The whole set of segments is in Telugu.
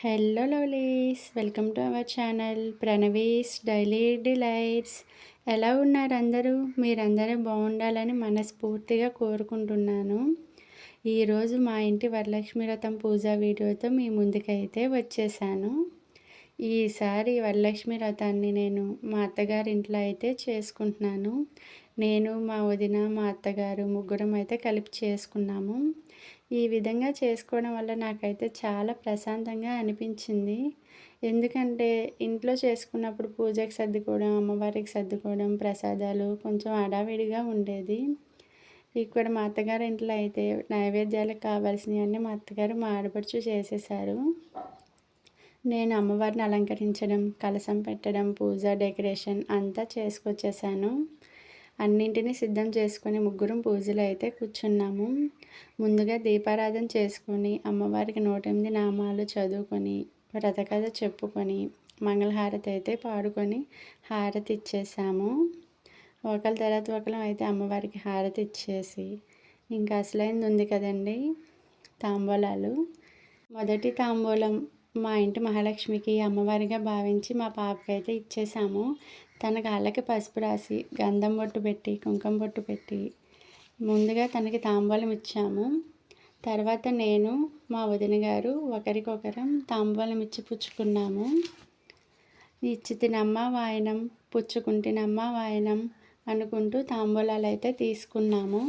Hello lovelies, welcome to our channel Pranavi's daily delights. ఎలా ఉన్నారు అందరూ? మీరందరూ బాగుండాలని మనస్ఫూర్తిగా కోరుకుంటున్నాను. ఈరోజు మా ఇంటి వరలక్ష్మి వ్రతం పూజా వీడియోతో మీ ముందుకైతే వచ్చేసాను. ఈసారి వరలక్ష్మి వ్రతాన్ని నేను మా అత్తగారి ఇంట్లో అయితే చేసుకుంటున్నాను. నేను, మా వదిన, మా అత్తగారు ముగ్గురం అయితే కలిపి చేసుకున్నాము. ఈ విధంగా చేసుకోవడం వల్ల నాకైతే చాలా ప్రశాంతంగా అనిపించింది. ఎందుకంటే ఇంట్లో చేసుకున్నప్పుడు పూజకి సర్దుకోవడం, అమ్మవారికి సర్దుకోవడం, ప్రసాదాలు కొంచెం హడావిడిగా ఉండేది. ఇక్కడ మా అత్తగారి ఇంట్లో అయితే నైవేద్యాలకు కావాల్సినవన్నీ మా అత్తగారు మా ఆడపడుచు చేసేసారు. నేను అమ్మవారిని అలంకరించడం, కలశం పెట్టడం, పూజ డెకరేషన్ అంతా చేసుకొచ్చేసాను. అన్నింటినీ సిద్ధం చేసుకొని ముగ్గురం పూజలు అయితే కూర్చున్నాము. ముందుగా దీపారాధన చేసుకొని అమ్మవారికి 108 నామాలు చదువుకొని వ్రతకథ చెప్పుకొని మంగళహారతి అయితే పాడుకొని హారతి ఇచ్చేసాము. ఒకరి తర్వాత ఒకరు అయితే అమ్మవారికి హారతి ఇచ్చేసి ఇంకా అసలైంది ఉంది కదండి, తాంబూలాలు. మొదటి తాంబూలం మా ఇంటి మహాలక్ష్మికి అమ్మవారిగా భావించి మా పాపకైతే ఇచ్చేసాము. తన కాళ్ళకి పసుపు రాసి గంధం బొట్టు పెట్టి కుంకుమ బొట్టు పెట్టి ముందుగా తనకి తాంబూలం ఇచ్చాము. తర్వాత నేను, మా వదిన గారు ఒకరికొకరం తాంబూలం ఇచ్చి పుచ్చుకున్నాము. ఇచ్చి తినమ్మ వాయనం, పుచ్చుకుంటినమ్మ వాయనం అనుకుంటూ తాంబూలాలు అయితే తీసుకున్నాము.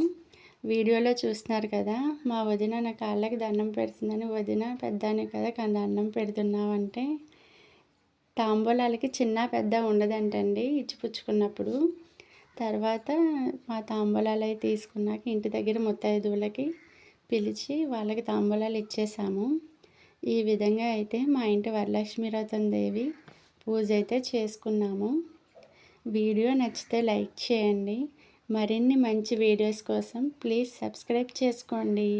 వీడియోలో చూస్తున్నారు కదా, మా వదిన నా కాళ్ళకి దండం పెడుతుందని, వదిన పెద్దానే కదా కానీ దండం పెడుతున్నావంటే, తాంబూలాలకి చిన్న పెద్ద ఉండదంటండి ఇచ్చిపుచ్చుకున్నప్పుడు. తర్వాత మా తాంబూలాలు అవి తీసుకున్నాక ఇంటి దగ్గర ముత్తైదువులకి పిలిచి వాళ్ళకి తాంబూలాలు ఇచ్చేసాము. ఈ విధంగా అయితే మా ఇంటి వరలక్ష్మి వ్రతం దేవి పూజ అయితే చేసుకున్నాము. వీడియో నచ్చితే లైక్ చేయండి. మరిన్ని మంచి వీడియోస్ కోసం ప్లీజ్ సబ్స్క్రైబ్ చేసుకోండి.